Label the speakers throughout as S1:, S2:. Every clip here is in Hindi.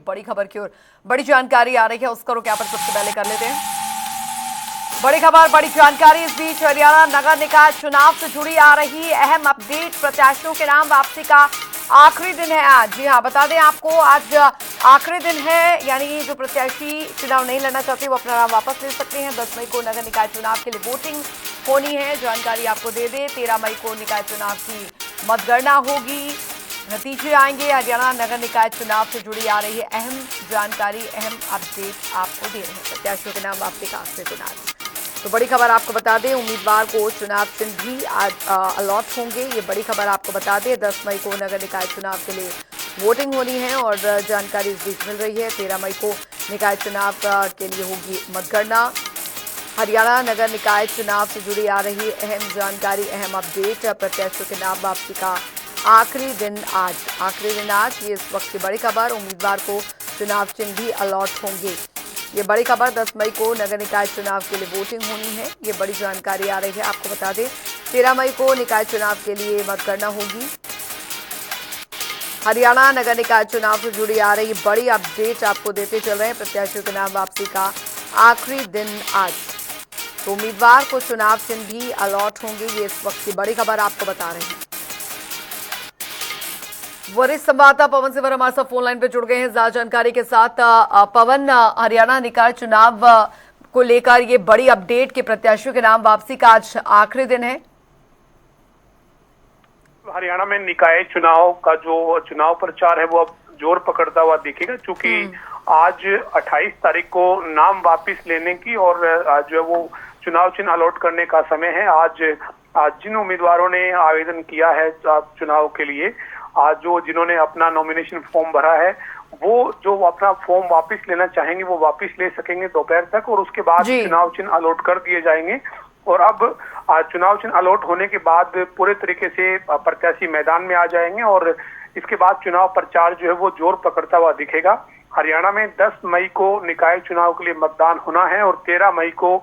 S1: बड़ी खबर की ओर बड़ी जानकारी आ रही है, उसका रुख यहाँ पर सबसे पहले कर लेते हैं। बड़ी खबर, बड़ी जानकारी। इस बीच हरियाणा नगर निकाय चुनाव से जुड़ी आ रही अहम अपडेट। प्रत्याशियों के नाम वापसी का आखिरी दिन है आज। जी हाँ, बता दें आपको, आज आखिरी दिन है, यानी जो प्रत्याशी चुनाव नहीं लड़ना चाहते वो अपना नाम वापस ले सकते हैं। 10 मई को नगर निकाय चुनाव के लिए वोटिंग होनी है। जानकारी आपको दे दें, 13 मई को निकाय चुनाव की मतगणना होगी, नतीजे आएंगे। हरियाणा नगर निकाय चुनाव से जुड़ी आ रही है अहम जानकारी, अहम अपडेट आपको दे रहे हैं। प्रत्याशियों के नाम वापसी का आखिरी दिन आज। तो बड़ी खबर आपको बता दें, उम्मीदवार को चुनाव चिन्ह भी आज अलॉट होंगे। ये बड़ी खबर आपको बता दें। 10 मई को नगर निकाय चुनाव के लिए वोटिंग होनी है और जानकारी इस बीच मिल रही है। 13 मई को निकाय चुनाव के लिए होगी मतगणना। हरियाणा नगर निकाय चुनाव से जुड़ी आ रही अहम जानकारी, अहम अपडेट। प्रत्याशियों के नाम वापसी का आखिरी दिन आज। आखिरी दिन आज, ये इस वक्त की बड़ी खबर। उम्मीदवार को चुनाव चिन्ह भी अलॉट होंगे। ये बड़ी खबर। 10 मई को नगर निकाय चुनाव के लिए वोटिंग होनी है, ये बड़ी जानकारी आ रही है। आपको बता दें, 13 मई को निकाय चुनाव के लिए मतगणना होगी। हरियाणा नगर निकाय चुनाव से जुड़ी आ रही बड़ी अपडेट आपको देते चल रहे हैं। प्रत्याशियों के नाम वापसी का आखिरी दिन आज, तो उम्मीदवार को चुनाव चिन्ह भी अलॉट होंगे। ये इस वक्त की बड़ी खबर आपको बता रहे हैं। वरिष्ठ संवाददाता पवन सिवर हमारे साथ फोन लाइन पे जुड़ गए हैं ज्यादा जानकारी के साथ। पवन, हरियाणा निकाय चुनाव को लेकर ये बड़ी अपडेट के प्रत्याशियों के नाम वापसी का आज आखिरी दिन है।
S2: हरियाणा में निकाय चुनाव का जो चुनाव प्रचार है वो अब जोर पकड़ता हुआ दिखेगा, क्योंकि आज 28 तारीख को नाम वापस लेने की और जो है वो चुनाव चिन्ह अलॉट करने का समय है। आज जिन उम्मीदवारों ने आवेदन किया है चुनाव के लिए, आज जो जिन्होंने अपना नॉमिनेशन फॉर्म भरा है, वो जो अपना फॉर्म वापस लेना चाहेंगे वो वापस ले सकेंगे दोपहर तक, और उसके बाद चुनाव चिन्ह अलॉट कर दिए जाएंगे। और अब चुनाव चिन्ह अलॉट होने के बाद पूरे तरीके से प्रत्याशी मैदान में आ जाएंगे और इसके बाद चुनाव प्रचार जो है वो जोर पकड़ता हुआ दिखेगा। हरियाणा में 10 मई को निकाय चुनाव के लिए मतदान होना है और 13 मई को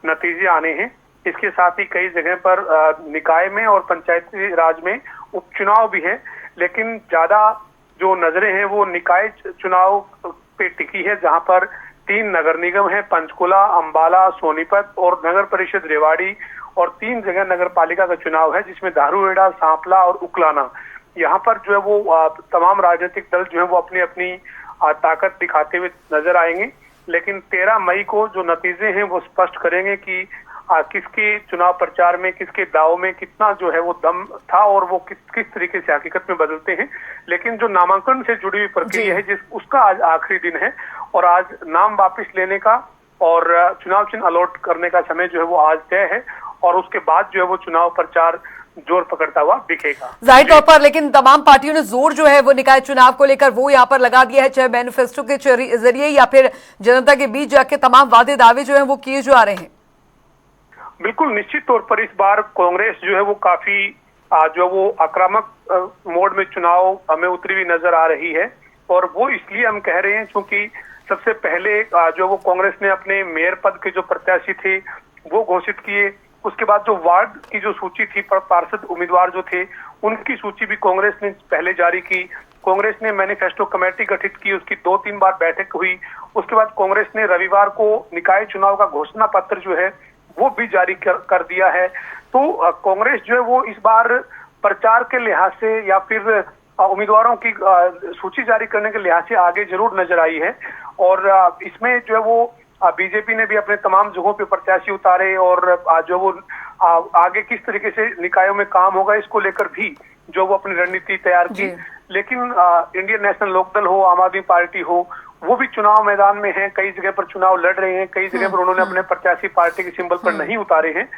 S2: नतीजे आने हैं। इसके साथ ही कई जगह पर निकाय में और पंचायती राज में उपचुनाव भी है, लेकिन ज्यादा जो नजरें हैं वो निकाय चुनाव पे टिकी है, जहां पर 3 नगर निगम है, पंचकुला, अंबाला, सोनीपत और नगर परिषद रेवाड़ी, और 3 जगह नगर पालिका का चुनाव है, जिसमें धारूहेड़ा, सांपला और उकलाना। यहाँ पर जो है वो तमाम राजनीतिक दल जो है वो अपनी अपनी ताकत दिखाते हुए नजर आएंगे। लेकिन 13 मई को जो नतीजे हैं वो स्पष्ट करेंगे कि किसके चुनाव प्रचार में, किसके दाव में कितना जो है वो दम था और वो किस तरीके से हकीकत में बदलते हैं। लेकिन जो नामांकन से जुड़ी हुई प्रक्रिया है उसका आज आखिरी दिन है और आज नाम वापस लेने का और चुनाव चिन्ह अलॉट करने का समय जो है वो आज तय है, और उसके बाद जो है वो चुनाव प्रचार जोर पकड़ता हुआ दिखेगा
S1: जाहिर तौर पर। लेकिन तमाम पार्टियों ने जोर जो है वो निकाय चुनाव को लेकर वो यहाँ पर लगा दिया है, चाहे मैनिफेस्टो के जरिए या फिर जनता के बीच जाके तमाम वादे दावे जो है वो किए जा रहे हैं।
S2: बिल्कुल, निश्चित तौर पर इस बार कांग्रेस जो है वो काफी जो वो आक्रामक मोड में चुनाव में उतरी हुई नजर आ रही है, और वो इसलिए हम कह रहे हैं क्योंकि सबसे पहले जो वो कांग्रेस ने अपने मेयर पद के जो प्रत्याशी थे वो घोषित किए। उसके बाद जो वार्ड की जो सूची थी, पार्षद उम्मीदवार जो थे उनकी सूची भी कांग्रेस ने पहले जारी की। कांग्रेस ने मैनिफेस्टो कमेटी गठित की, उसकी 2-3 बार बैठक हुई। उसके बाद कांग्रेस ने रविवार को निकाय चुनाव का घोषणा पत्र जो है वो भी जारी कर दिया है। तो कांग्रेस जो है वो इस बार प्रचार के लिहाज से या फिर उम्मीदवारों की सूची जारी करने के लिहाज से आगे जरूर नजर आई है, और इसमें जो है वो बीजेपी ने भी अपने तमाम जगहों पे प्रत्याशी उतारे, और जो वो आगे किस तरीके से निकायों में काम होगा इसको लेकर भी जो वो अपनी रणनीति तैयार की। लेकिन इंडियन नेशनल लोकदल हो, आम आदमी पार्टी हो, वो भी चुनाव मैदान में है, कई जगह पर चुनाव लड़ रहे हैं, कई जगह पर उन्होंने अपने प्रत्याशी पार्टी के सिंबल पर नहीं उतारे हैं।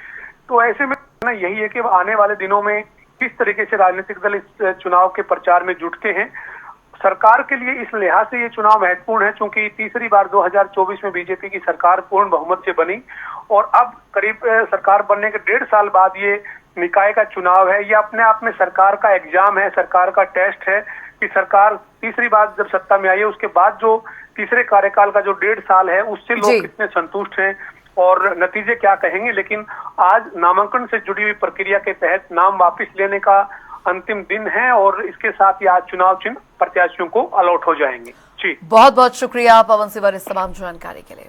S2: तो ऐसे में यही है कि आने वाले दिनों में किस तरीके से राजनीतिक दल इस चुनाव के प्रचार में जुटते हैं। सरकार के लिए इस लिहाज से ये चुनाव महत्वपूर्ण है क्योंकि तीसरी बार 2024 में बीजेपी की सरकार पूर्ण बहुमत से बनी, और अब करीब सरकार बनने के 1.5 साल बाद ये निकाय का चुनाव है। ये अपने आप में सरकार का एग्जाम है, सरकार का टेस्ट है कि सरकार तीसरी बार जब सत्ता में आई है उसके बाद जो तीसरे कार्यकाल का जो 1.5 साल है उससे लोग कितने संतुष्ट हैं और नतीजे क्या कहेंगे। लेकिन आज नामांकन से जुड़ी हुई प्रक्रिया के तहत नाम वापस लेने का अंतिम दिन है और इसके साथ ही आज चुनाव चिन्ह प्रत्याशियों को अलॉट हो जाएंगे। जी
S1: बहुत बहुत शुक्रिया पवन सिवर इस तमाम जानकारी के लिए।